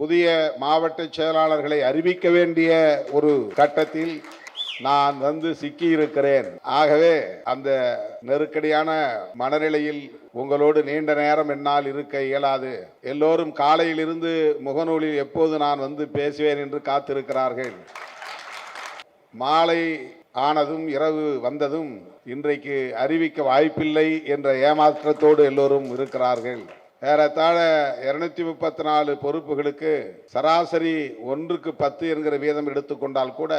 புதிய மாவட்ட செயலாளர்களை அறிவிக்க வேண்டிய ஒரு கட்டத்தில் நான் வந்து சிக்கியிருக்கிறேன். ஆகவே அந்த நெருக்கடியான மனநிலையில் உங்களோடு நீண்ட நேரம் என்னால் இருக்க இயலாது. எல்லோரும் காலையில் இருந்து முகநூலில் எப்போது நான் வந்து பேசுவேன் என்று காத்திருக்கிறார்கள். மாலை ஆனதும் இரவு வந்ததும் இன்றைக்கு அறிவிக்க வாய்ப்பில்லை என்ற ஏமாற்றத்தோடு எல்லோரும் இருக்கிறார்கள். ஏறத்தாழ 234 பொறுப்புகளுக்கு சராசரி 1க்கு 10 என்கிற வீதம் எடுத்துக்கொண்டால் கூட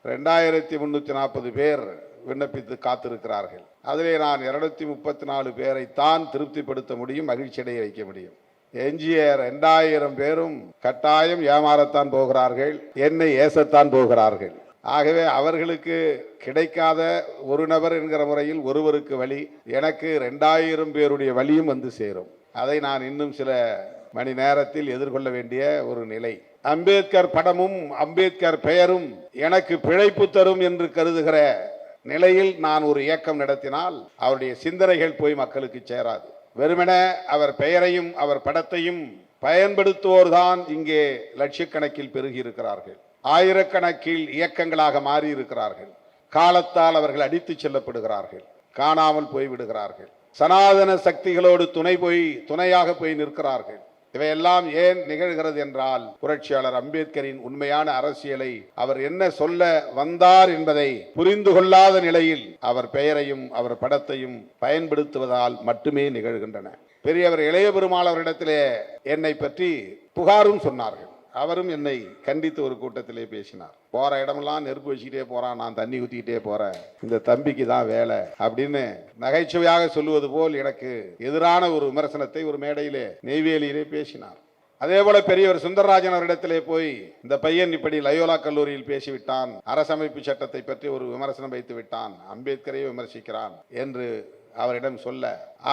2340 பேர் விண்ணப்பித்து காத்திருக்கிறார்கள். அதிலே நான் 234 பேரை தான் திருப்திப்படுத்த முடியும், மகிழ்ச்சியடைய வைக்க முடியும். எஞ்சிய 2000 பேரும் கட்டாயம் ஏமாறத்தான் போகிறார்கள், என்னை ஏசத்தான் போகிறார்கள். ஆகவே அவர்களுக்கு கிடைக்காத ஒரு நபர் என்கிற முறையில் ஒருவருக்கு வழி, எனக்கு 2000 பேருடைய வழியும் வந்து சேரும். அதை நான் இன்னும் சில மணி நேரத்தில் எதிர்கொள்ள வேண்டிய ஒரு நிலை. அம்பேத்கர் படமும் அம்பேத்கர் பெயரும் எனக்கு பிழைப்பு தரும் என்று கருதுகிற நிலையில் நான் ஒரு இயக்கம் நடத்தினால் அவருடைய சிந்தனைகள் போய் மக்களுக்கு சேராது. வெறுமன அவர் பெயரையும் அவர் படத்தையும் பயன்படுத்துவோர்தான் இங்கே லட்சக்கணக்கில் பெருகி இருக்கிறார்கள். ஆயிரக்கணக்கில் இயக்கங்களாக மாறி இருக்கிறார்கள். காலத்தால் அவர்கள் அடித்து செல்லப்படுகிறார்கள், காணாமல் போய்விடுகிறார்கள். சனாதன சக்திகளோடு துணையாக போய் நிற்கிறார்கள். இவையெல்லாம் ஏன் நிகழ்கிறது என்றால், புரட்சியாளர் அம்பேத்கரின் உண்மையான அரசியலை அவர் என்ன சொல்ல வந்தார் என்பதை புரிந்து கொள்ளாத நிலையில் அவர் பெயரையும் அவர் படத்தையும் பயன்படுத்துவதால் மட்டுமே நிகழ்கின்றன. பெரியவர் இளைய பெருமாள் அவரிடத்திலே என்னை பற்றி புகாரும் சொன்னார்கள். அவரும் என்னை கண்டித்து ஒரு கூட்டத்திலே பேசினார். போற இடமெல்லாம் நெருப்பு வச்சுக்கிட்டே போறான், நான் தண்ணி ஊத்திக்கிட்டே போறேன், இந்த தம்பிக்கு தான் வேலை அப்படின்னு நகைச்சுவையாக சொல்லுவது போல் எனக்கு எதிரான ஒரு விமர்சனத்தை ஒரு மேடையிலே நெய்வேலியிலே பேசினார். அதே போல பெரியவர் சுந்தரராஜன் அவரிடத்திலே போய் இந்த பையன் இப்படி லயோலா கல்லூரியில் பேசிவிட்டான், அரசமைப்பு சட்டத்தை பற்றி ஒரு விமர்சனம் வைத்து விட்டான், அம்பேத்கரை விமர்சிக்கிறான் என்று அவரிடம் சொல்ல,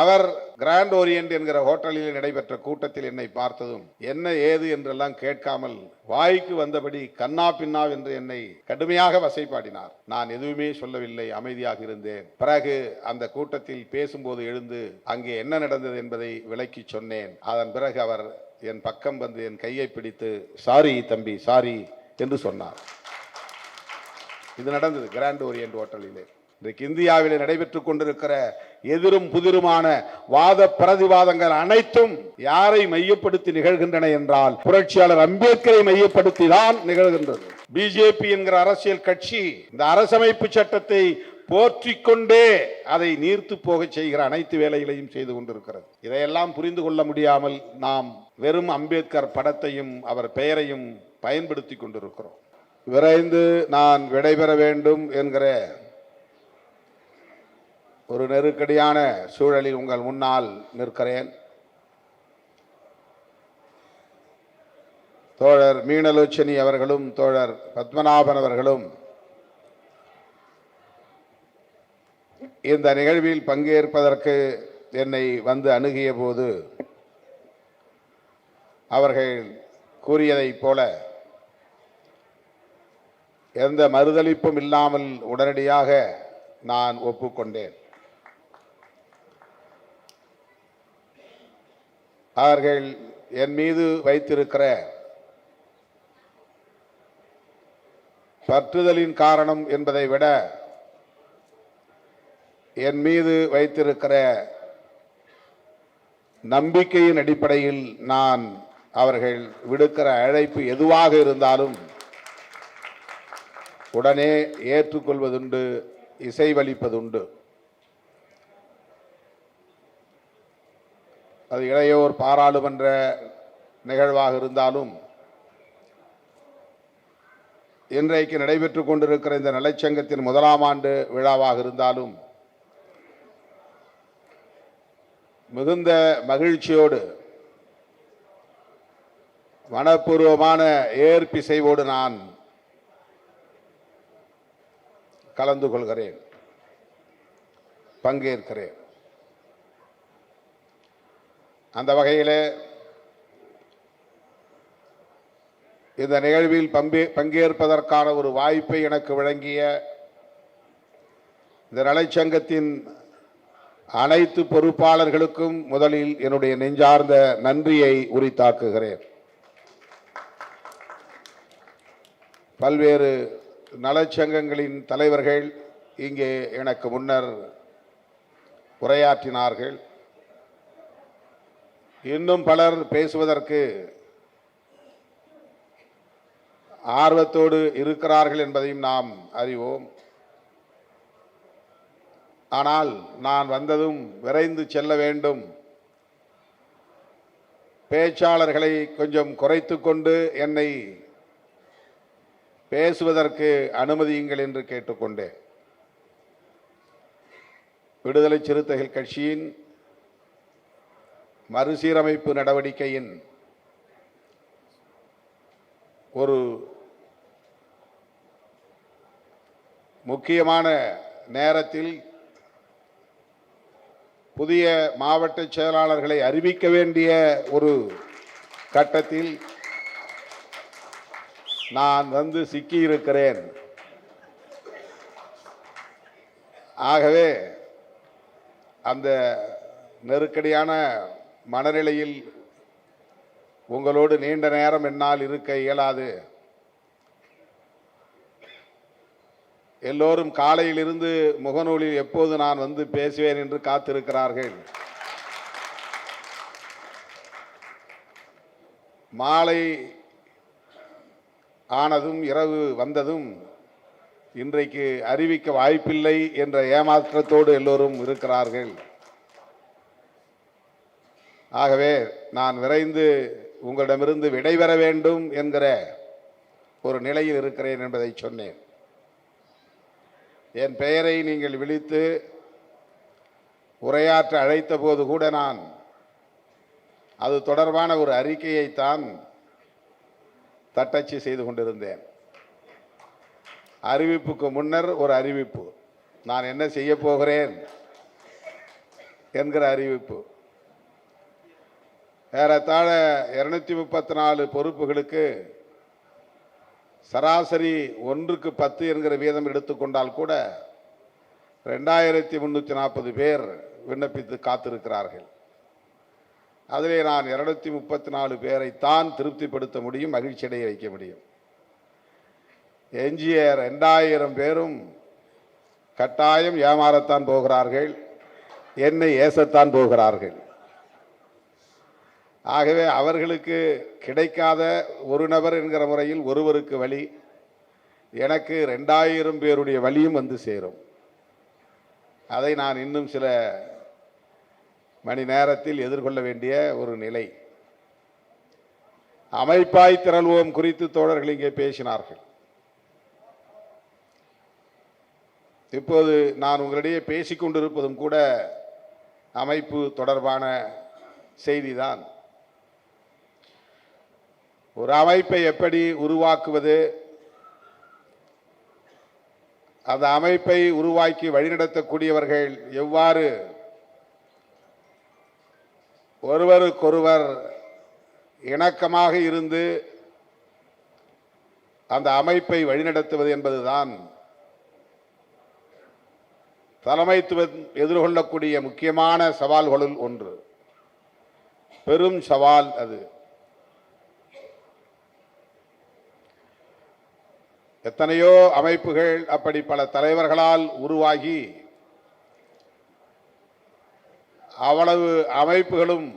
அவர் கிராண்ட் ஓரியன்ட் என்கிற ஹோட்டலில் நடைபெற்ற கூட்டத்தில் என்னை பார்த்ததும் என்ன ஏது என்றெல்லாம் கேட்காமல் வாய்க்கு வந்தபடி கண்ணா பின்னா என்று என்னை கடுமையாக வசைப்பாடினார். நான் எதுவுமே சொல்லவில்லை, அமைதியாக இருந்தேன். பிறகு அந்த கூட்டத்தில் பேசும்போது எழுந்து அங்கே என்ன நடந்தது என்பதை விளக்கி சொன்னேன். அதன் பிறகு அவர் என் பக்கம் வந்து என் கையை பிடித்து சாரி தம்பி சாரி என்று சொன்னார். இது நடந்தது கிராண்ட் ஓரியன்ட் ஹோட்டலிலே. இன்றைக்கு இந்தியாவிலே நடைபெற்றுக் கொண்டிருக்கிற எதிரும் புதிருமான வாத பிரதிவாதங்கள் அனைத்தும் யாரை மையப்படுத்தி நிகழ்கின்றன என்றால் புரட்சியாளர் அம்பேத்கரை மையப்படுத்தி தான் நிகழ்கின்றது. பிஜேபி என்கிற அரசியல் கட்சி இந்த அரசமைப்பு சட்டத்தை போற்றிக்கொண்டே அதை நீர்த்து போக செய்கிற அனைத்து வேலைகளையும் செய்து கொண்டிருக்கிறது. இதையெல்லாம் புரிந்து கொள்ள முடியாமல் நாம் வெறும் அம்பேத்கர் படத்தையும் அவர் பெயரையும் பயன்படுத்தி கொண்டிருக்கிறோம். விரைந்து நான் விடைபெற வேண்டும் என்கிற ஒரு நெருக்கடியான சூழலில் உங்கள் முன்னால் நிற்கிறேன். தோழர் மீனலோச்சனி அவர்களும் தோழர் பத்மநாபன் அவர்களும் இந்த நிகழ்வில் பங்கேற்பதற்கு என்னை வந்து அணுகிய போது அவர்கள் கூறியதைப் போல எந்த மறுதளிப்பும் இல்லாமல் உடனடியாக நான் ஒப்புக்கொண்டேன். அவர்கள் என் மீது வைத்திருக்கிற பற்றுதலின் காரணம் என்பதை விட என் மீது வைத்திருக்கிற நம்பிக்கையின் அடிப்படையில் நான் அவர்கள் விடுக்கிற அழைப்பு எதுவாக இருந்தாலும் உடனே ஏற்றுக்கொள்வதுண்டு, இசைவளிப்பதுண்டு. அது இளையோர் பாராளுமன்ற நிகழ்வாக இருந்தாலும், இன்றைக்கு நடைபெற்றுக் கொண்டிருக்கிற இந்த நலச்சங்கத்தின் 1ஆம் ஆண்டு விழாவாக இருந்தாலும் மிகுந்த மகிழ்ச்சியோடு மனப்பூர்வமான ஏற்பிசைவோடு நான் கலந்து கொள்கிறேன், பங்கேற்கிறேன். அந்த வகையில் இந்த நிகழ்வில் பங்கேற்பதற்கான ஒரு வாய்ப்பை எனக்கு வழங்கிய இந்த நலச்சங்கத்தின் அனைத்து பொறுப்பாளர்களுக்கும் முதலில் என்னுடைய நெஞ்சார்ந்த நன்றியை உரித்தாக்குகிறேன். பல்வேறு நலச்சங்கங்களின் தலைவர்கள் இங்கே எனக்கு முன்னர் உரையாற்றினார்கள். இன்னும் பலர் பேசுவதற்கு ஆர்வத்தோடு இருக்கிறார்கள் என்பதையும் நாம் அறிவோம். ஆனால் நான் வந்ததும் விரைந்து செல்ல வேண்டும், பேச்சாளர்களை கொஞ்சம் குறைத்து கொண்டு என்னை பேசுவதற்கு அனுமதியுங்கள் என்று கேட்டுக்கொண்டேன். விடுதலை சிறுத்தைகள் கட்சியின் மறுசீரமைப்பு நடவடிக்கையின் ஒரு முக்கியமான நேரத்தில் புதிய மாவட்ட செயலாளர்களை அறிவிக்க வேண்டிய ஒரு கட்டத்தில் நான் வந்து சிக்கியிருக்கிறேன். ஆகவே அந்த நெருக்கடியான மனநிலையில் உங்களோடு நீண்ட நேரம் என்னால் இருக்க இயலாது. எல்லோரும் காலையிலிருந்து முகநூலில் எப்போது நான் வந்து பேசுவேன் என்று காத்திருக்கிறார்கள். மாலை ஆனதும் இரவு வந்ததும் இன்றைக்கு அறிவிக்க வாய்ப்பில்லை என்ற ஏமாற்றத்தோடு எல்லோரும் இருக்கிறார்கள். ஆகவே நான் விரைந்து உங்களிடமிருந்து விடைபெற வேண்டும் என்கிற ஒரு நிலையில் இருக்கிறேன் என்பதை சொன்னேன். என் பெயரை நீங்கள் விழித்து உரையாற்ற அழைத்த போது கூட நான் அது தொடர்பான ஒரு அறிக்கையைத்தான் தட்டச்சு செய்து கொண்டிருந்தேன். அறிவிப்புக்கு முன்னர் ஒரு அறிவிப்பு, நான் என்ன செய்ய போகிறேன் என்கிற அறிவிப்பு. ஏறத்தாழ 234 பொறுப்புகளுக்கு சராசரி 1க்கு 10 என்கிற வீதம் எடுத்துக்கொண்டால் கூட 2340 பேர் விண்ணப்பித்து காத்திருக்கிறார்கள். அதிலே நான் 234 பேரைத்தான் திருப்திப்படுத்த முடியும், மகிழ்ச்சியடைய வைக்க முடியும். எஞ்சிய 2000 பேரும் கட்டாயம் ஏமாறத்தான் போகிறார்கள், என்னை ஏசத்தான் போகிறார்கள். ஆகவே அவர்களுக்கு கிடைக்காத ஒரு நபர் என்கிற முறையில் ஒருவருக்கு வழி, எனக்கு 2000 பேருடைய வழியும் வந்து சேரும். அதை நான் இன்னும் சில மணி நேரத்தில் எதிர்கொள்ள வேண்டிய ஒரு நிலை. அமைப்பாய் திரள்வோம் குறித்து தோழர்கள் இங்கே பேசினார்கள். இப்போது நான் உங்களிடையே பேசிக்கொண்டிருப்பதும் கூட அமைப்பு தொடர்பான செய்திதான். ஒரு அமைப்பை எப்படி உருவாக்குவது, அந்த அமைப்பை உருவாக்கி வழிநடத்தக்கூடியவர்கள் எவ்வாறு ஒருவருக்கொருவர் இணக்கமாக இருந்து அந்த அமைப்பை வழிநடத்துவது என்பதுதான் தலைமைத்துவம் எதிர்கொள்ளக்கூடிய முக்கியமான சவால்களுள் ஒன்று. பெரும் சவால் அது. எத்தனையோ அமைப்புகள் அப்படி பல தலைவர்களால் உருவாகி அவ்வளவு அமைப்புகளும்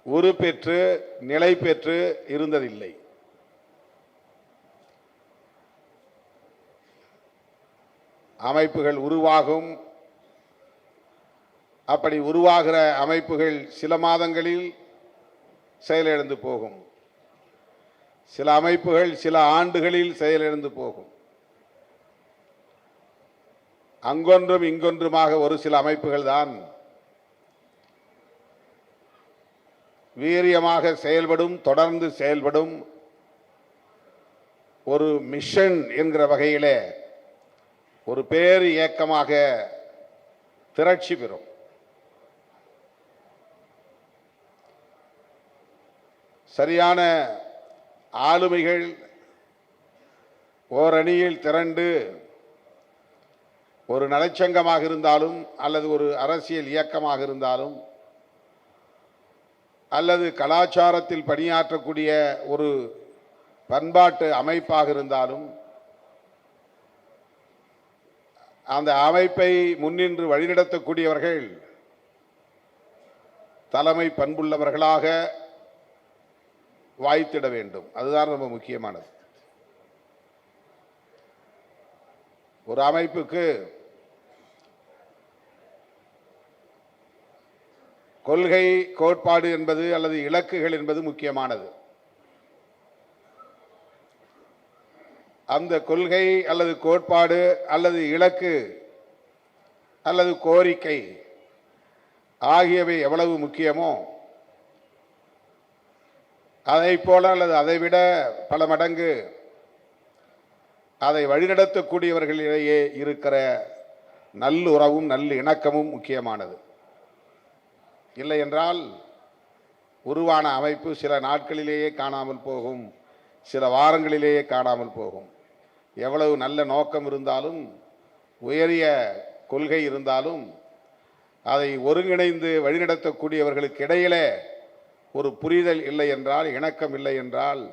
உருப்பெற்று நிலை பெற்று இருந்ததில்லை. அமைப்புகள் உருவாகும். அப்படி உருவாகிற அமைப்புகள் சில மாதங்களில் செயலிழந்து போகும். சில அமைப்புகள் சில ஆண்டுகளில் செயலிழந்து போகும். அங்கொன்றும் இங்கொன்றுமாக ஒரு சில அமைப்புகள் தான் வீரியமாக செயல்படும், தொடர்ந்து செயல்படும். ஒரு மிஷன் என்கிற வகையிலே ஒரு பேர் இயக்கமாக திரட்சி பெறும். சரியான ஆளுமைகள் ஓரணியில் திரண்டு ஒரு நலச்சங்கமாக இருந்தாலும் அல்லது ஒரு அரசியல் இயக்கமாக இருந்தாலும் அல்லது கலாச்சாரத்தில் பணியாற்றக்கூடிய ஒரு பண்பாட்டு அமைப்பாக இருந்தாலும் அந்த அமைப்பை முன்னின்று வழிநடத்தக்கூடியவர்கள் தலைமை பண்புள்ளவர்களாக வாய்த்திட வேண்டும். அதுதான் ரொம்ப முக்கியமானது. ஒரு அமைப்புக்கு கொள்கை, கோட்பாடு என்பது அல்லது இலக்குகள் என்பது முக்கியமானது. அந்த கொள்கை அல்லது கோட்பாடு அல்லது இலக்கு அல்லது கோரிக்கை ஆகியவை எவ்வளவு முக்கியமோ அதை போல அல்லது அதைவிட பல மடங்கு அதை வழிநடத்தக்கூடியவர்களிடையே இருக்கிற நல்லுறவும் நல்லிணக்கமும் முக்கியமானது. இல்லை என்றால் உருவான அமைப்பு சில நாட்களிலேயே காணாமல் போகும், சில வாரங்களிலேயே காணாமல் போகும். எவ்வளவு நல்ல நோக்கம் இருந்தாலும், உயரிய கொள்கை இருந்தாலும், அதை ஒருங்கிணைந்து வழிநடத்தக்கூடியவர்களுக்கு இடையிலே ஒரு புரிதல் இல்லை என்றால், இணக்கம் இல்லை என்றால்,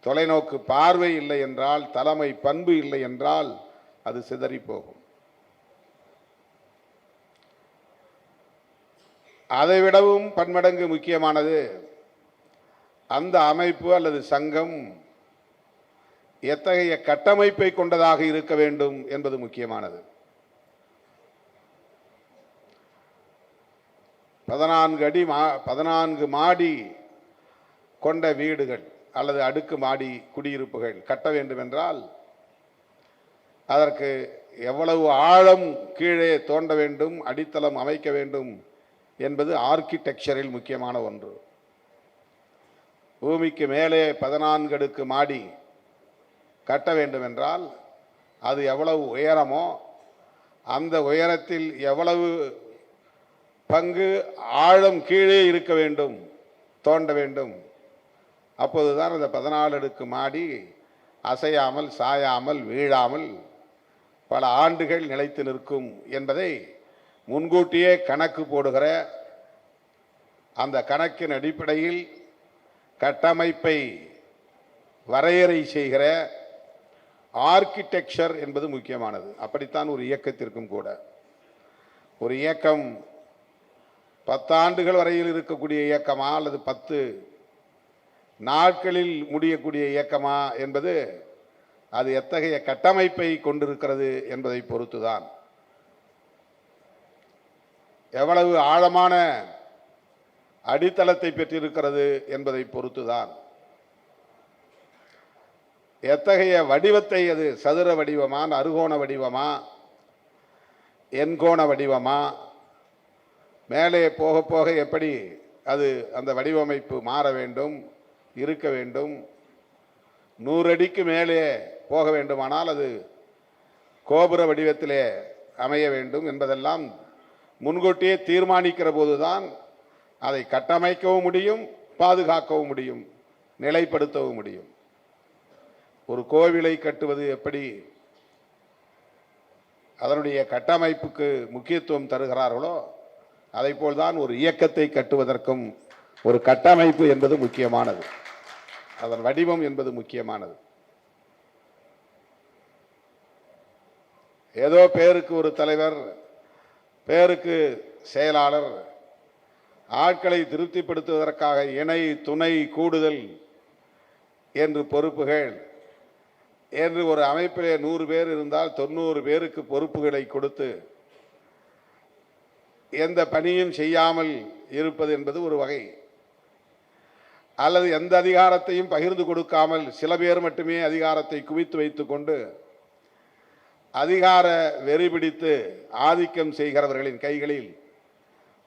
தொலைநோக்கு பார்வை இல்லை என்றால், தலைமை பண்பு இல்லை என்றால் அது சிதறி போகும். அதைவிடவும் பன்மடங்கு முக்கியமானது அந்த அமைப்பு அல்லது சங்கம் எத்தகைய கட்டமைப்பை கொண்டதாக இருக்க வேண்டும் என்பது முக்கியமானது. 14 மாடி கொண்ட வீடுகள் அல்லது அடுக்கு மாடி குடியிருப்புகள் கட்ட வேண்டும் என்றால் அதற்கு எவ்வளவு ஆழம் கீழே தோண்ட வேண்டும், அடித்தளம் அமைக்க வேண்டும் என்பது ஆர்க்கிடெக்சரில் முக்கியமான ஒன்று. பூமிக்கு மேலே 14 அடுக்கு மாடி கட்ட வேண்டும் என்றால் அது எவ்வளவு உயரமோ அந்த உயரத்தில் எவ்வளவு பங்கு ஆழம் கீழே இருக்க வேண்டும், தோண்ட வேண்டும். அப்போதுதான் அந்த 14 அடுக்கு மாடி அசையாமல், சாயாமல், வீழாமல் பல ஆண்டுகள் நிலைத்து நிற்கும் என்பதை முன்கூட்டியே கணக்கு போடுகிற, அந்த கணக்கின் அடிப்படையில் கட்டமைப்பை வரையறை செய்கிற ஆர்க்கிடெக்சர் என்பது முக்கியமானது. அப்படித்தான் ஒரு இயக்கத்திற்கும் கூட. ஒரு இயக்கம் 10 ஆண்டுகள் வரையில் இருக்கக்கூடிய இயக்கமா அல்லது 10 நாட்களில் முடியக்கூடிய இயக்கமா என்பது அது எத்தகைய கட்டமைப்பை கொண்டிருக்கிறது என்பதை பொறுத்துதான். எவ்வளவு ஆழமான அடித்தளத்தை பெற்றிருக்கிறது என்பதை பொறுத்துதான். எத்தகைய வடிவத்தை, அது சதுர வடிவமா, அறுகோண வடிவமா, எண்கோண வடிவமா, மேலே போக போக எப்படி அது அந்த வடிவமைப்பு மாற வேண்டும், இருக்க வேண்டும். 100 அடிக்கு மேலே போக வேண்டுமானால் அது கோபுர வடிவத்திலே அமைய வேண்டும் என்பதெல்லாம் முன்கூட்டியே தீர்மானிக்கிற போதுதான் அதை கட்டமைக்கவும் முடியும், பாதுகாக்கவும் முடியும், நிலைப்படுத்தவும் முடியும். ஒரு கோவிலை கட்டுவது எப்படி அதனுடைய கட்டமைப்புக்கு முக்கியத்துவம் தருகிறார்களோ அதைப்போல்தான் ஒரு இயக்கத்தை கட்டுவதற்கும் ஒரு கட்டமைப்பு என்பது முக்கியமானது, அதன் வடிவம் என்பது முக்கியமானது. ஏதோ பேருக்கு ஒரு தலைவர், பேருக்கு செயலாளர், ஆட்களை திருப்திப்படுத்துவதற்காக இணை, துணை, கூடுதல் என்று பொறுப்புகள் என்று ஒரு அமைப்பிலே 100 பேர் இருந்தால் 90 பேருக்கு பொறுப்புகளை கொடுத்து எந்த பணியும் செய்யாமல் இருப்பது என்பது ஒரு வகை. அல்லது எந்த அதிகாரத்தையும் பகிர்ந்து கொடுக்காமல் சில பேர் மட்டுமே அதிகாரத்தை குவித்து வைத்துக் கொண்டு அதிகார வெறி பிடித்து ஆதிக்கம் செய்கிறவர்களின் கைகளில்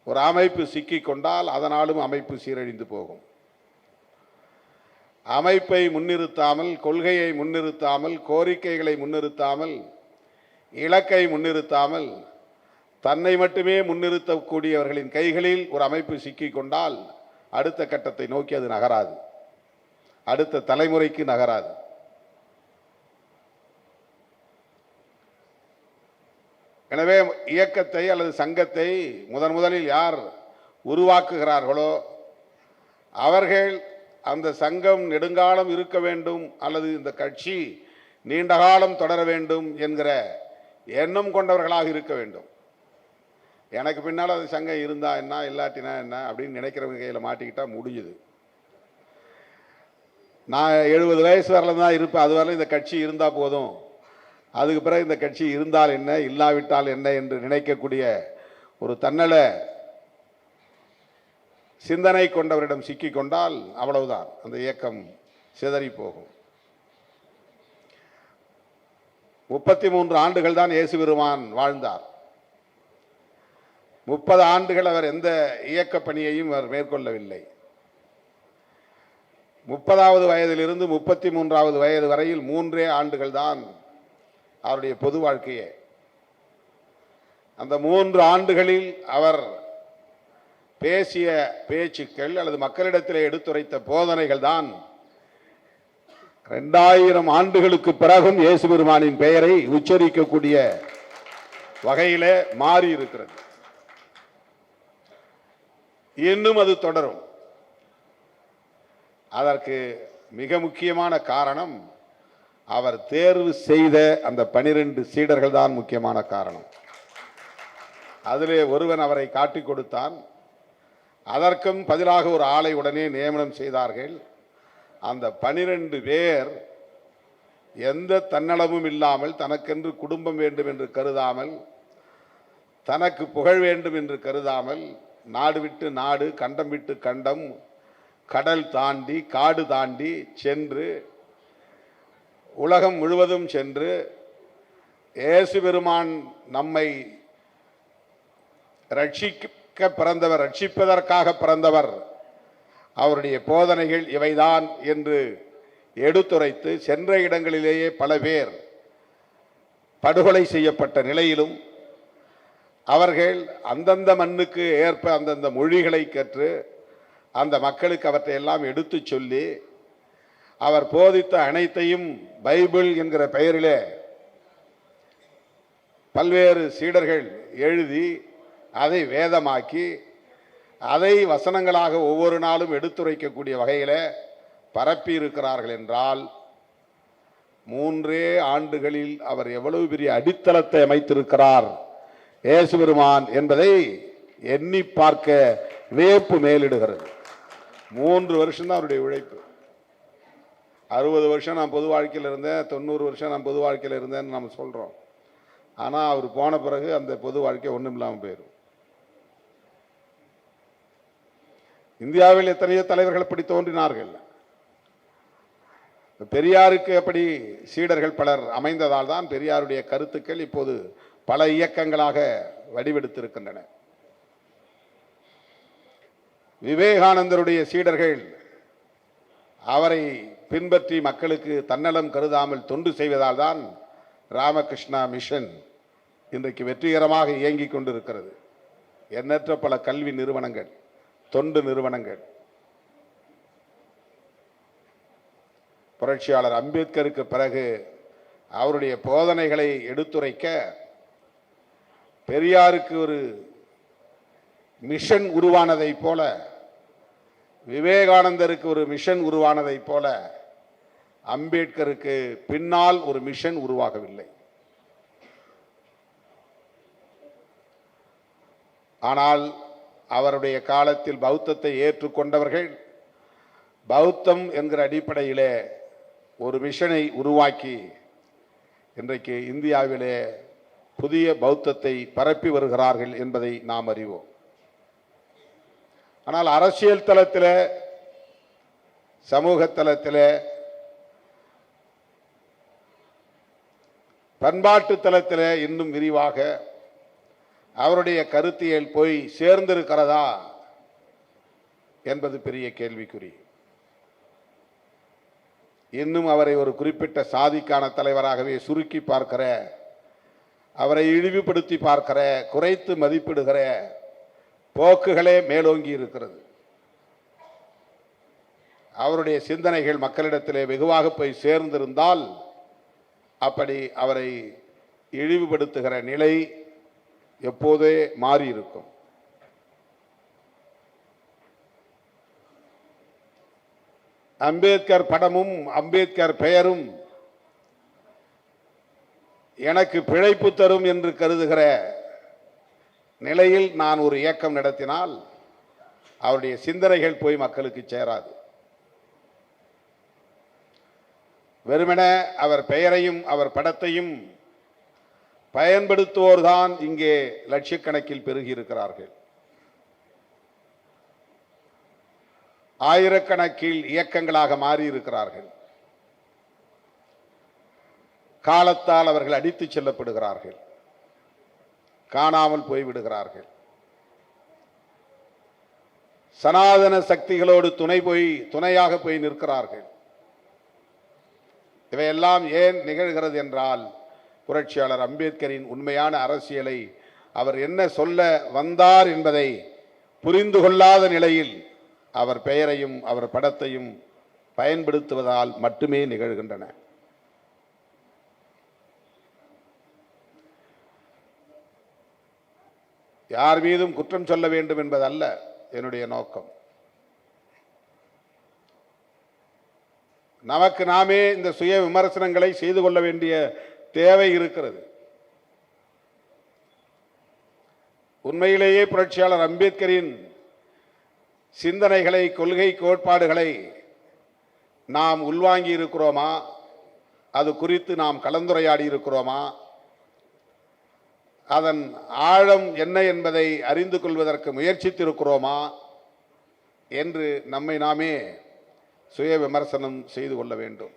ஒரு அமைப்பு சிக்கிக் கொண்டால் அதனாலும் அமைப்பு சீரழிந்து போகும். அமைப்பை முன்னிறுத்தாமல், கொள்கையை முன்னிறுத்தாமல், கோரிக்கைகளை முன்னிறுத்தாமல், இலக்கை முன்னிறுத்தாமல் தன்னை மட்டுமே முன்னிறுத்தக்கூடியவர்களின் கைகளில் ஒரு அமைப்பு சிக்கிக் கொண்டால் அடுத்த கட்டத்தை நோக்கி அது நகராது, அடுத்த தலைமுறைக்கு நகராது. எனவே இயக்கத்தை அல்லது சங்கத்தை முதலில் யார் உருவாக்குகிறார்களோ அவர்கள் அந்த சங்கம் நெடுங்காலம் இருக்க வேண்டும் அல்லது இந்த கட்சி நீண்ட காலம் தொடர வேண்டும் என்கிற எண்ணம் கொண்டவர்களாக இருக்க வேண்டும். எனக்கு பின்னால் அது சங்கம் இருந்தா என்ன இல்லாட்டினா என்ன அப்படின்னு நினைக்கிறவங்க கையில் மாட்டிக்கிட்டா முடியுது. நான் 70 வயசு வரல தான் இருப்பேன், அது வரல இந்த கட்சி இருந்தால் போதும், அதுக்கு பிறகு இந்த கட்சி இருந்தால் என்ன இல்லாவிட்டால் என்ன என்று நினைக்கக்கூடிய ஒரு தன்னல சிந்தனை கொண்டவரிடம் சிக்கிக் கொண்டால் அவ்வளவுதான், அந்த இயக்கம் சிதறி போகும். 33 ஆண்டுகள் தான் இயேசு பெருமான் வாழ்ந்தார். 30 ஆண்டுகள் அவர் எந்த இயக்க பணியையும் அவர் மேற்கொள்ளவில்லை. 30வது வயதிலிருந்து 33வது வயது வரையில் 3 ஆண்டுகள் தான் அவருடைய பொது வாழ்க்கையே. அந்த 3 ஆண்டுகளில் அவர் பேசிய பேச்சுக்கள் அல்லது மக்களிடத்தில் எடுத்துரைத்த போதனைகள் தான் 2000 ஆண்டுகளுக்கு பிறகும் இயேசு பெருமானின் பெயரை உச்சரிக்கக்கூடிய வகையிலே மாறி இருக்கிறது. இன்னும் அது தொடரும். அதற்கு மிக முக்கியமான காரணம் அவர் தேர்வு செய்த அந்த 12 சீடர்கள் தான் முக்கியமான காரணம். அதிலே ஒருவன் அவரை காட்டிக் கொடுத்தான். அதற்கும் பதிலாக ஒரு ஆளை உடனே நியமனம் செய்தார்கள். அந்த 12 பேர் எந்த தன்னலமும் இல்லாமல், தனக்கென்று குடும்பம் வேண்டும் என்று கருதாமல், தனக்கு புகழ் வேண்டும் என்று கருதாமல், நாடு விட்டு நாடு, கண்டம் விட்டு கண்டம், கடல் தாண்டி காடு தாண்டி சென்று உலகம் முழுவதும் சென்று இயேசு பெருமான் நம்மை ரட்சிக்க பிறந்தவர், ரட்சிப்பதற்காக பிறந்தவர், அவருடைய போதனைகள் இவைதான் என்று எடுத்துரைத்து சென்ற இடங்களிலேயே பல பேர் படுகொலை செய்யப்பட்ட நிலையிலும் அவர்கள் அந்தந்த மண்ணுக்கு ஏற்ப அந்தந்த மொழிகளை கற்று அந்த மக்களுக்கு அவற்றை எல்லாம் எடுத்து சொல்லி அவர் போதித்த அனைத்தையும் பைபிள் என்கிற பெயரிலே பல்வேறு சீடர்கள் எழுதி அதை வேதமாக்கி அதை வசனங்களாக ஒவ்வொரு நாளும் எடுத்துரைக்கக்கூடிய வகையில் பரப்பி இருக்கிறார்கள் என்றால் 3 ஆண்டுகளில் அவர் எவ்வளவு பெரிய அடித்தளத்தை அமைத்திருக்கிறார் இயேசு பெருமான் என்பதை எண்ணி பார்க்க வியப்பு மேலிடுகிறது. 3 வருஷம் தான் அவருடைய உழைப்பு. 60 வருஷம் நான் பொது வாழ்க்கையில் இருந்தேன், 90 வருஷம் நான் பொது வாழ்க்கையில் இருந்தேன்னு நம்ம சொல்கிறோம். ஆனால் அவர் போன பிறகு அந்த பொது வாழ்க்கை ஒன்றும் இல்லாமல் போயிடும். இந்தியாவில் எத்தனையோ தலைவர்கள் அப்படி தோன்றினார்கள். பெரியாருக்கு அப்படி சீடர்கள் பலர் அமைந்ததால் தான் பெரியாருடைய கருத்துக்கள் இப்போது பல இயக்கங்களாக வடிவெடுத்திருக்கின்றன. விவேகானந்தருடைய சீடர்கள் அவரை பின்பற்றி மக்களுக்கு தன்னலம் கருதாமல் தொண்டு செய்வதால் தான் ராமகிருஷ்ணா மிஷன் இன்றைக்கு வெற்றிகரமாக இயங்கிக் கொண்டிருக்கிறது. எண்ணற்ற பல கல்வி நிறுவனங்கள், தொண்டு நிறுவனங்கள். புரட்சியாளர் அம்பேத்கருக்கு பிறகு அவருடைய போதனைகளை எடுத்துரைக்க பெரியாருக்கு ஒரு மிஷன் உருவானதை போல, விவேகானந்தருக்கு ஒரு மிஷன் உருவானதை போல அம்பேத்கருக்கு பின்னால் ஒரு மிஷன் உருவாகவில்லை. ஆனால் அவருடைய காலத்தில் பௌத்தத்தை ஏற்றுக்கொண்டவர்கள் பௌத்தம் என்கிற அடிப்படையிலே ஒரு மிஷனை உருவாக்கி இன்றைக்கு இந்தியாவிலே புதிய பௌத்தத்தை பரப்பி வருகிறார்கள் என்பதை நாம் அறிவோம். ஆனால் அரசியல் தளத்தில், சமூக தளத்தில், பண்பாட்டு தளத்தில் இன்னும் விரிவாக அவருடைய கருத்தியல் போய் சேர்ந்திருக்கிறதா என்பது பெரிய கேள்விக்குறி. இன்னும் அவரை ஒரு குறிப்பிட்ட சாதிக்கான தலைவராகவே சுருக்கி பார்க்கிற, அவரை இழிவுபடுத்தி பார்க்கிற, குறைத்து மதிப்பிடுகிற போக்குகளே மேலோங்கி இருக்கிறது. அவருடைய சிந்தனைகள் மக்களிடத்திலே வெகுவாக போய் சேர்ந்திருந்தால் அப்படி அவரை இழிவுபடுத்துகிற நிலை எப்போதே மாறி இருக்கும். அம்பேத்கர் படமும் அம்பேத்கர் பெயரும் எனக்கு பிழைப்பு தரும் என்று கருதுகிற நிலையில் நான் ஒரு இயக்கம் நடத்தினால் அவருடைய சிந்தனைகள் போய் மக்களுக்கு சேராது. வெறுமன அவர் பெயரையும் அவர் படத்தையும் பயன்படுத்துவோர்தான் இங்கே லட்சக்கணக்கில் பெருகி இருக்கிறார்கள். ஆயிரக்கணக்கில் இயக்கங்களாக மாறி இருக்கிறார்கள். காலத்தால் அவர்கள் அடித்துச் செல்லப்படுகிறார்கள், காணாமல் போய்விடுகிறார்கள். சனாதன சக்திகளோடு துணையாக போய் நிற்கிறார்கள். இவையெல்லாம் ஏன் நிகழ்கிறது என்றால், புரட்சியாளர் அம்பேத்கரின் உண்மையான அரசியலை அவர் என்ன சொல்ல வந்தார் என்பதை புரிந்து கொள்ளாத நிலையில் அவர் பெயரையும் அவர் படத்தையும் பயன்படுத்துவதால் மட்டுமே நிகழ்கின்றன. யார் மீதும் குற்றம் சொல்ல வேண்டும் என்பதல்ல என்னுடைய நோக்கம். நமக்கு நாமே இந்த சுய விமர்சனங்களை செய்து கொள்ள வேண்டிய தேவை இருக்கிறது. உண்மையிலேயே புரட்சியாளர் அம்பேத்கரின் சிந்தனைகளை, கொள்கை, கோட்பாடுகளை நாம் உள்வாங்கி இருக்கிறோமா? அது குறித்து நாம் கலந்துரையாடி இருக்கிறோமா? அதன் ஆழம் என்ன என்பதை அறிந்து கொள்வதற்கு முயற்சித்திருக்கிறோமா என்று நம்மை நாமே சுய விமர்சனம் செய்து கொள்ள வேண்டும்.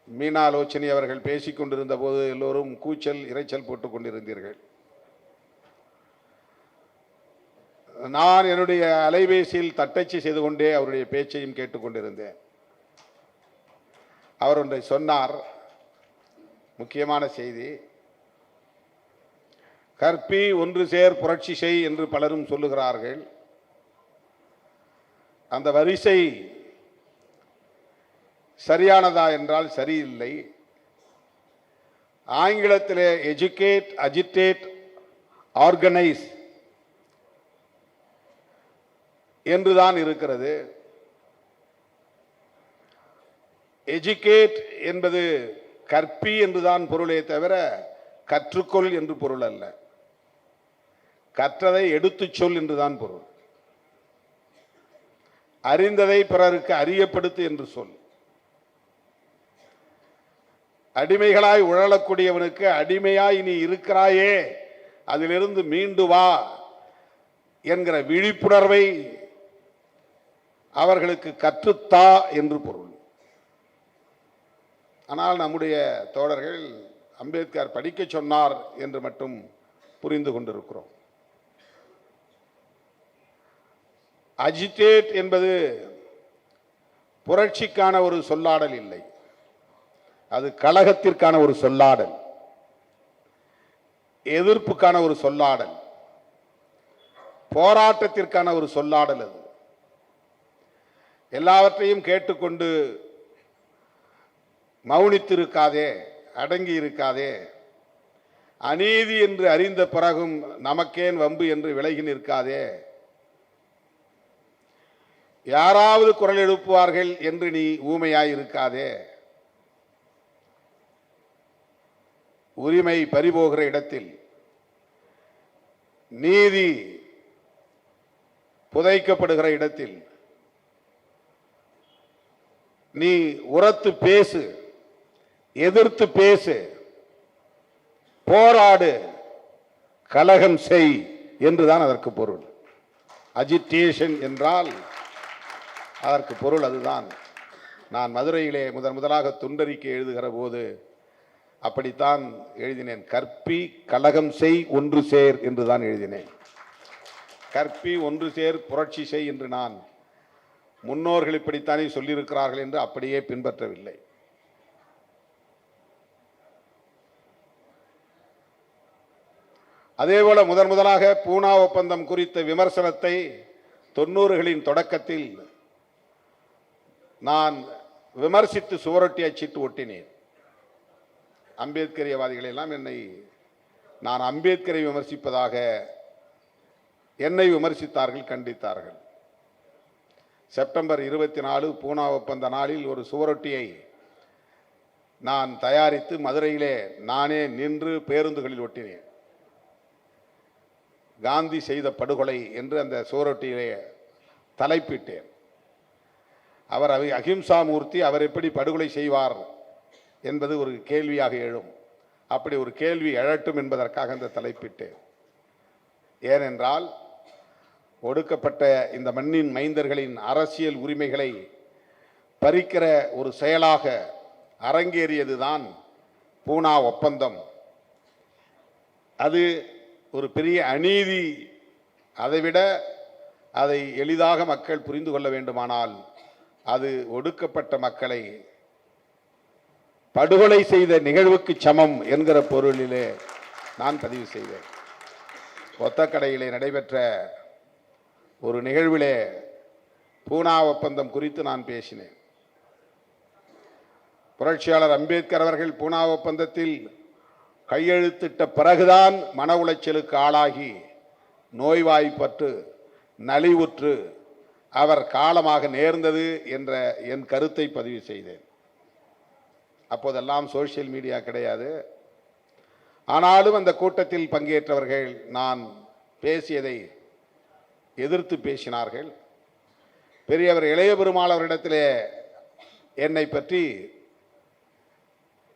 மீனாலோச்சனி அவர்கள் பேசிக் கொண்டிருந்த போது எல்லோரும் கூச்சல் இரைச்சல் போட்டுக் கொண்டிருந்தீர்கள். நான் என்னுடைய அலைபேசியில் தட்டச்சு செய்து கொண்டே அவருடைய பேச்சையும் கேட்டுக்கொண்டிருந்தேன். அவர் ஒன்றை சொன்னார், முக்கியமான செய்தி. கற்பி ஒன்று சேர் புரட்சி செய் என்று பலரும் சொல்லுகிறார்கள். அந்த வரிசை சரியானதா என்றால் சரியில்லை. ஆங்கிலத்திலே எஜுகேட், அஜிடேட், ஆர்கனைஸ் என்றுதான் இருக்கிறது. எஜுகேட் என்பது கற்பி என்றுதான் பொருளே தவிர கற்றுக்கொள் என்று பொருள் அல்ல. கற்றதை எடுத்துச் சொல் என்றுதான் பொருள். அறிந்ததை பிறருக்கு அறியப்படுத்து என்று சொல். அடிமைகளாய் உழலக்கூடியவனுக்கு அடிமையாய் நீ இருக்கிறாயே, அதிலிருந்து மீண்டு வா என்கிற விழிப்புணர்வை அவர்களுக்கு கற்றுத்தா என்று பொருள். ஆனால் நம்முடைய தோழர்கள் அம்பேத்கர் படிக்க சொன்னார் என்று மட்டும் புரிந்து கொண்டிருக்கிறோம். அஜிடேட் என்பது புரட்சிக்கான ஒரு சொல்லாடல் இல்லை, அது கழகத்திற்கான ஒரு சொல்லாடல், எதிர்ப்புக்கான ஒரு சொல்லாடல், போராட்டத்திற்கான ஒரு சொல்லாடல். அது எல்லாவற்றையும் கேட்டுக்கொண்டு மௌனித்திருக்காதே, அடங்கி இருக்காதே, அநீதி என்று அறிந்த பிறகும் நமக்கேன் வம்பு என்று விலகி நிற்காதே, யாராவது குரல் எழுப்புவார்கள் என்று நீ ஊமையாய் இருக்காதே, உரிமை பறிபோகிற இடத்தில், நீதி புதைக்கப்படுகிற இடத்தில் நீ உரத்து பேசு, எதிர்த்து பேசு, போராடு, கலகம் செய் என்றுதான் அதற்கு பொருள். அஜிடேஷன் என்றால் அதற்கு பொருள் அதுதான். நான் மதுரையிலே முதலாக துண்டறிக்கை எழுதுகிற போது அப்படித்தான் எழுதினேன். கற்பி கலகம் செய் ஒன்று சேர் என்றுதான் எழுதினேன். கற்பி ஒன்று சேர் புரட்சி செய் என்று நான் முன்னோர்கள் இப்படித்தானே சொல்லியிருக்கிறார்கள் என்று அப்படியே பின்பற்றவில்லை. அதேபோல முதலாக பூனா ஒப்பந்தம் குறித்த விமர்சனத்தை 90களின் தொடக்கத்தில் நான் விமர்சித்து சுவரொட்டி அச்சிட்டு ஒட்டினேன். அம்பேத்கரியவாதிகள் எல்லாம் நான் அம்பேத்கரை விமர்சிப்பதாக என்னை விமர்சித்தார்கள், கண்டித்தார்கள். செப்டம்பர் 24 பூனா ஒப்பந்த நாளில் ஒரு சுவரொட்டியை நான் தயாரித்து மதுரையிலே நானே நின்று பேருந்துகளில் ஒட்டினேன். காந்தி செய்த படுகொலை என்று அந்த சுவரொட்டியிலே தலைப்பிட்டேன். அவர் அகிம்சா மூர்த்தி, அவர் எப்படி படுகொலை செய்வார் என்பது ஒரு கேள்வியாக எழும். அப்படி ஒரு கேள்வி எழட்டும் என்பதற்காக அந்த தலைப்பிட்டேன். ஏனென்றால் ஒடுக்கப்பட்ட இந்த மண்ணின் மைந்தர்களின் அரசியல் உரிமைகளை பறிக்கிற ஒரு செயலாக அரங்கேறியதுதான் பூனா ஒப்பந்தம். அது ஒரு பெரிய அநீதி. அதைவிட அதை எளிதாக மக்கள் புரிந்து கொள்ள வேண்டுமானால் அது ஒடுக்கப்பட்ட மக்களை படுகொலை செய்த நிகழ்வுக்கு சமம் என்கிற பொருளிலே நான் பதிவு செய்தேன். ஒத்தக்கடையிலே நடைபெற்ற ஒரு நிகழ்விலே பூனா ஒப்பந்தம் குறித்து நான் பேசினேன். புரட்சியாளர் அம்பேத்கர் அவர்கள் பூனா ஒப்பந்தத்தில் கையெழுத்திட்ட பிறகுதான் மன உளைச்சலுக்கு ஆளாகி நோய்வாய்ப்பட்டு நலிவுற்று அவர் காலமாக நேர்ந்தது என்ற என் கருத்தை பதிவு செய்தேன். அப்போதெல்லாம் சோசியல் மீடியா கிடையாது. ஆனாலும் அந்த கூட்டத்தில் பங்கேற்றவர்கள் நான் பேசியதை எதிர்த்து பேசினார்கள். பெரியவர் இளைய பெருமாள் அவரிடத்திலே என்னை பற்றி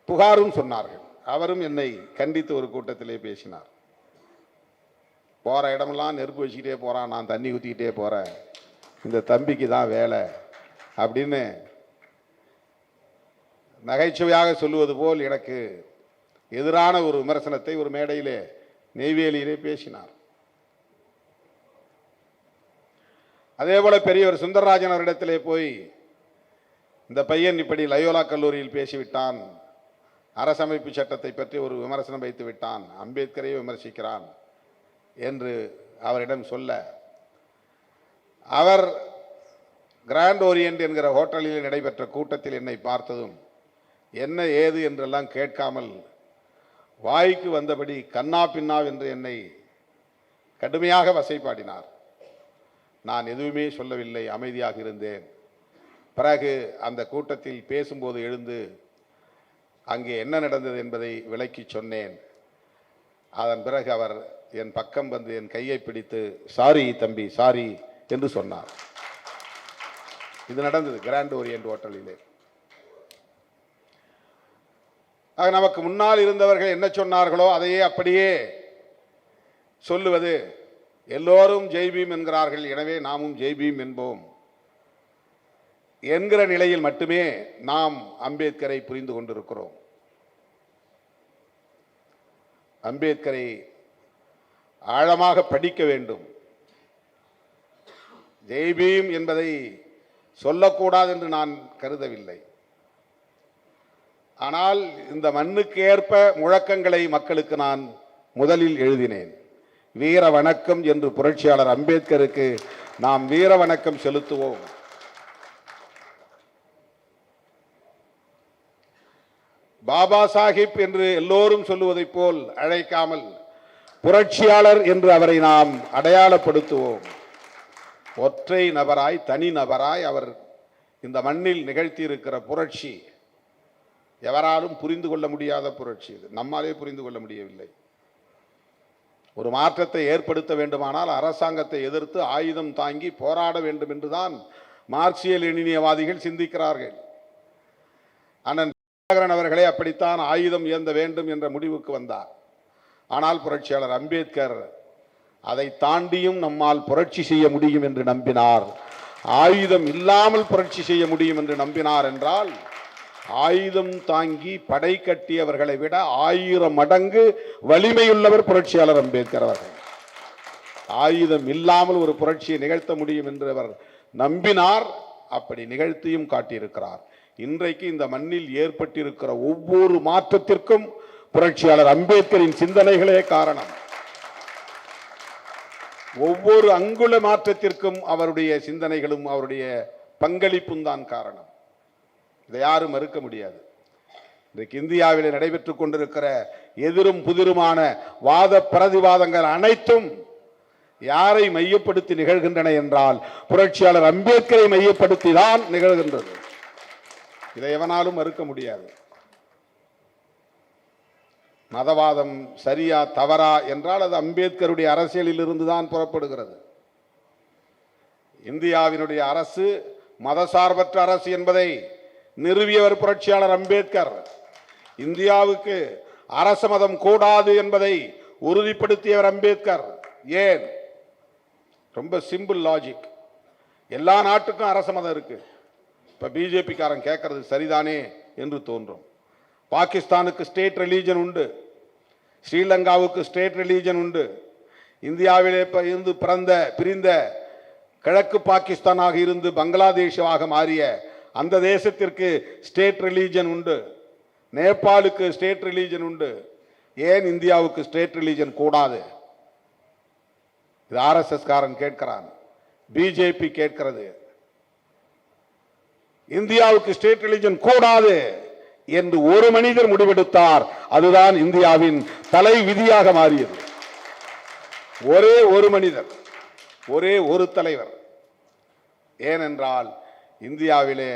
புகாரும் சொன்னார்கள். அவரும் என்னை கண்டித்து ஒரு கூட்டத்திலே பேசினார். போகிற இடமெல்லாம் நெருப்பு வச்சுக்கிட்டே போகிறான், நான் தண்ணி ஊற்றிக்கிட்டே போகிறேன், இந்த தம்பிக்கு தான் வேலை அப்படின்னு நகைச்சுவையாக சொல்லுவது போல் எனக்கு எதிரான ஒரு விமர்சனத்தை ஒரு மேடையிலே நெய்வேலியிலே பேசினார். அதேபோல பெரியவர் சுந்தரராஜன் அவரிடத்திலே போய் இந்த பையன் இப்படி லயோலா கல்லூரியில் பேசிவிட்டான், அரசமைப்பு சட்டத்தை பற்றி ஒரு விமர்சனம் வைத்து விட்டான், அம்பேத்கரையே விமர்சிக்கிறான் என்று அவரிடம் சொல்ல, அவர் கிராண்ட் ஓரியன்ட் என்கிற ஹோட்டலில் நடைபெற்ற கூட்டத்தில் என்னை பார்த்ததும் என்ன ஏது என்றெல்லாம் கேட்காமல் வாய்க்கு வந்தபடி கண்ணா பின்னா என்று என்னை கடுமையாக வசைப்பாடினார். நான் எதுவுமே சொல்லவில்லை, அமைதியாக இருந்தேன். பிறகு அந்த கூட்டத்தில் பேசும்போது எழுந்து அங்கே என்ன நடந்தது என்பதை விளக்கி சொன்னேன். அதன் பிறகு அவர் என் பக்கம் வந்து என் கையை பிடித்து சாரி தம்பி சாரி என்று சொன்னார். இது நடந்தது கிராண்ட் ஓரியன்ட் ஹோட்டலிலே. ஆக நமக்கு முன்னால் இருந்தவர்கள் என்ன சொன்னார்களோ அதையே அப்படியே சொல்லுவது. எல்லோரும் ஜெய்பீம் என்கிறார்கள், எனவே நாமும் ஜெய்பீம் என்போம் என்கிற நிலையில் மட்டுமே நாம் அம்பேத்கரை புரிந்து கொண்டிருக்கிறோம். அம்பேத்கரை ஆழமாக படிக்க வேண்டும். ஜெய்பீம் என்பதை சொல்லக்கூடாது என்று நான் கருதவில்லை. ஆனால் இந்த மண்ணுக்கு ஏற்ப முழக்கங்களை மக்களுக்கு நான் முதலில் எழுதினேன். வீர வணக்கம் என்று புரட்சியாளர் அம்பேத்கருக்கு நாம் வீர வணக்கம் செலுத்துவோம். பாபா சாஹிப் என்று எல்லோரும் சொல்லுவதைப் போல் அழைக்காமல் புரட்சியாளர் என்று அவரை நாம் அடையாளப்படுத்துவோம். ஒற்றை நபராய் தனி நபராய் அவர் இந்த மண்ணில் நிகழ்த்தி இருக்கிற புரட்சி எவராலும் புரிந்து கொள்ள முடியாத புரட்சி. இது நம்மாலே புரிந்து கொள்ள முடியவில்லை. ஒரு மாற்றத்தை ஏற்படுத்த வேண்டுமானால் அரசாங்கத்தை எதிர்த்து ஆயுதம் தாங்கி போராட வேண்டும் என்றுதான் மார்க்சிய லெனினியவாதிகள் சிந்திக்கிறார்கள். அண்ணன் அவர்களே அப்படித்தான் ஆயுதம் ஏந்த வேண்டும் என்ற முடிவுக்கு வந்தார். ஆனால் புரட்சியாளர் அம்பேத்கர் அதை தாண்டியும் நம்மால் புரட்சி செய்ய முடியும் என்று நம்பினார். ஆயுதம் இல்லாமல் புரட்சி செய்ய முடியும் என்று நம்பினார் என்றால், ஆயுதம் தாங்கி படை கட்டியவர்களை விட 1000 மடங்கு வலிமையுள்ளவர் புரட்சியாளர் அம்பேத்கர் அவர்கள். ஆயுதம் இல்லாமல் ஒரு புரட்சியை நிகழ்த்த முடியும் என்று அவர் நம்பினார். அப்படி நிகழ்த்தியும் காட்டியிருக்கிறார். இன்றைக்கு இந்த மண்ணில் ஏற்பட்டிருக்கிற ஒவ்வொரு மாற்றத்திற்கும் புரட்சியாளர் அம்பேத்கரின் சிந்தனைகளே காரணம். ஒவ்வொரு அங்குல மாற்றத்திற்கும் அவருடைய சிந்தனைகளும் அவருடைய பங்களிப்பும் தான் காரணம். இதை யாரும் மறுக்க முடியாது. இன்றைக்கு இந்தியாவில் நடைபெற்றுக் கொண்டிருக்கிற எதிரும் புதிருமான வாத பிரதிவாதங்கள் அனைத்தும் யாரை மையப்படுத்தி நிகழ்கின்றன என்றால் புரட்சியாளர் அம்பேத்கரை மையப்படுத்தி தான் நிகழ்கின்றது. இதை எவனாலும் மறுக்க முடியாது. மதவாதம் சரியா தவறா என்றால் அது அம்பேத்கருடைய அரசியலில் இருந்து தான் புறப்படுகிறது. இந்தியாவினுடைய அரசு மதசார்பற்ற அரசு என்பதை நிறுவியவர் புரட்சியாளர் அம்பேத்கர். இந்தியாவுக்கு அரச மதம் கூடாது என்பதை உறுதிப்படுத்தியவர் அம்பேத்கர். ஏன்? ரொம்ப சிம்பிள் லாஜிக். எல்லா நாட்டுக்கும் அரச மதம் இருக்கு. இப்ப பிஜேபி காரன் கேட்கறது சரிதானே என்று தோன்றும். பாகிஸ்தானுக்கு ஸ்டேட் ரிலீஜன் உண்டு, ஸ்ரீலங்காவுக்கு ஸ்டேட் ரிலீஜன் உண்டு. இந்தியாவிலே இருந்து பிரிந்த கிழக்கு பாகிஸ்தானாக இருந்து பங்களாதேஷாக மாறிய அந்த தேசத்திற்கு ஸ்டேட் ரிலீஜன் உண்டு. நேபாளுக்கு ஸ்டேட் ரிலீஜன் உண்டு. ஏன் இந்தியாவுக்கு ஸ்டேட் ரிலீஜன் கூடாது? இது ஆர்எஸ்எஸ் காரன் கேட்கிறான், பிஜேபி கேட்கிறது. இந்தியாவுக்கு ஸ்டேட் ரிலீஜன் கூடாது என்று ஒரு மனிதர் முடிவெடுத்தார். அதுதான் இந்தியாவின் தலை விதியாக மாறியது. ஒரே ஒரு மனிதர், ஒரே ஒரு தலைவர். ஏனென்றால் இந்தியாவிலே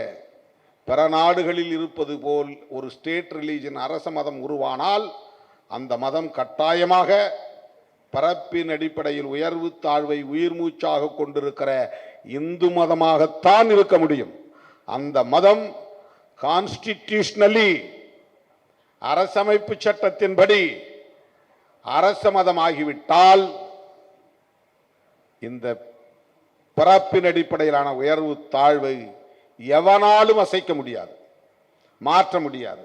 பிற நாடுகளில் இருப்பது போல் ஒரு ஸ்டேட் ரிலீஜன் அரச மதம் உருவானால் அந்த மதம் கட்டாயமாக பரப்பின் அடிப்படையில் உயர்வு தாழ்வை உயிர் மூச்சாக கொண்டிருக்கிற இந்து மதமாகத்தான் இருக்க முடியும். அந்த மதம் கான்ஸ்டிடியூஷனலி அரசமைப்பு சட்டத்தின்படி அரச மதமாகிவிட்டால் இந்த பரப்பின் அடிப்படையிலான உயர்வு தாழ்வை எவனாலும் அசைக்க முடியாது, மாற்ற முடியாது.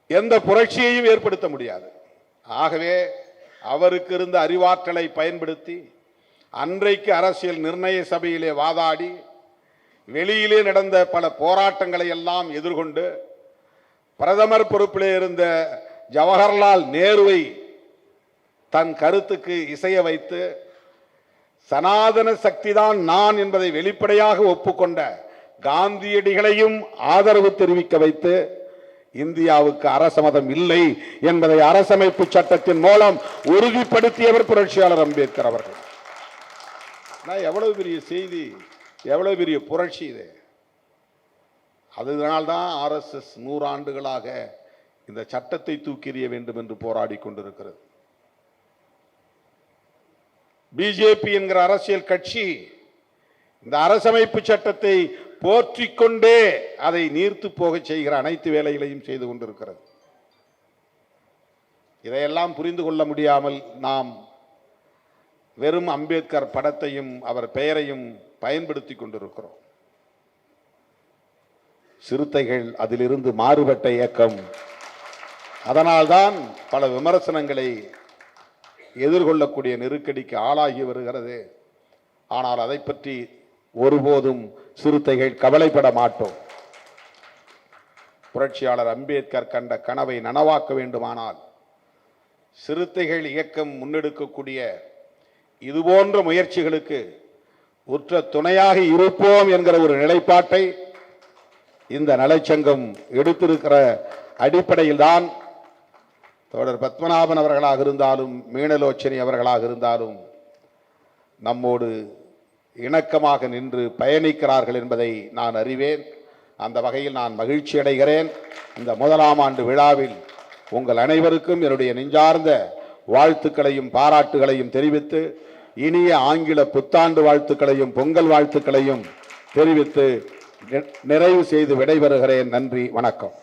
எந்த புரட்சியையும் ஏற்படுத்த முடியாது. ஆகவே அவருக்கு இருந்த அறிவாற்றலை பயன்படுத்தி அன்றைக்கு அரசியல் நிர்ணய சபையிலே வாதாடி வெளியிலே நடந்த பல போராட்டங்களை எல்லாம் எதிர்கொண்டு பிரதமர் பொறுப்பிலே இருந்த ஜவஹர்லால் நேருவை தன் கருத்துக்கு இசைய வைத்து சனாதன சக்திதான் நான் என்பதை வெளிப்படையாக ஒப்புக்கொண்ட காந்தியடிகளையும் ஆதரவு தெரிவிக்க வைத்து இந்தியாவுக்கு அரச மதம் இல்லை என்பதை அரசமைப்பு சட்டத்தின் மூலம் உறுதிப்படுத்தியவர் புரட்சியாளர் அம்பேத்கர் அவர்கள். எவ்வளவு பெரிய செய்தி, எவ்வளவு பெரிய புரட்சி இது. அதனால்தான் ஆர்எஸ்எஸ் 100 ஆண்டுகளாக இந்த சட்டத்தை தூக்கி எறிய வேண்டும் என்று போராடி கொண்டிருக்கிறது. பிஜேபி என்கிற அரசியல் கட்சி இந்த அரசமைப்பு சட்டத்தை போற்றிக்கொண்டே அதை நீர்த்து போக செய்கிற அனைத்து வேலைகளையும் செய்து கொண்டிருக்கிறது. இதையெல்லாம் புரிந்து கொள்ள முடியாமல் நாம் வெறும் அம்பேத்கர் படத்தையும் அவர் பெயரையும் பயன்படுத்தி கொண்டிருக்கிறோம். சிறுத்தைகள் அதிலிருந்து மாறுபட்ட இயக்கம். அதனால்தான் பல விமர்சனங்களை எதிர்கொள்ளக்கூடிய நெருக்கடிக்கு ஆளாகி வருகிறது. ஆனால் அதை பற்றி ஒருபோதும் சிறுத்தைகள் கவலைப்பட மாட்டோம். புரட்சியாளர் அம்பேத்கர் கண்ட கனவை நனவாக்க வேண்டுமானால் சிறுத்தைகள் இயக்கம் முன்னெடுக்கக்கூடிய இதுபோன்ற முயற்சிகளுக்கு உற்ற துணையாக இருப்போம் என்கிற ஒரு நிலைப்பாட்டை இந்த நலச்சங்கம் எடுத்திருக்கிற அடிப்படையில் தான் தோழர் பத்மநாபன் அவர்களாக இருந்தாலும் மீனலோச்சனி அவர்களாக இருந்தாலும் நம்மோடு இணக்கமாக நின்று பயணிக்கிறார்கள் என்பதை நான் அறிவேன். அந்த வகையில் நான் மகிழ்ச்சி அடைகிறேன். இந்த 1ஆம் ஆண்டு விழாவில் உங்கள் அனைவருக்கும் என்னுடைய நெஞ்சார்ந்த வாழ்த்துக்களையும் பாராட்டுகளையும் தெரிவித்து இனிய ஆங்கில புத்தாண்டு வாழ்த்துக்களையும் பொங்கல் வாழ்த்துக்களையும் தெரிவித்து நிறைவு செய்து விடைபெறுகிறேன். நன்றி, வணக்கம்.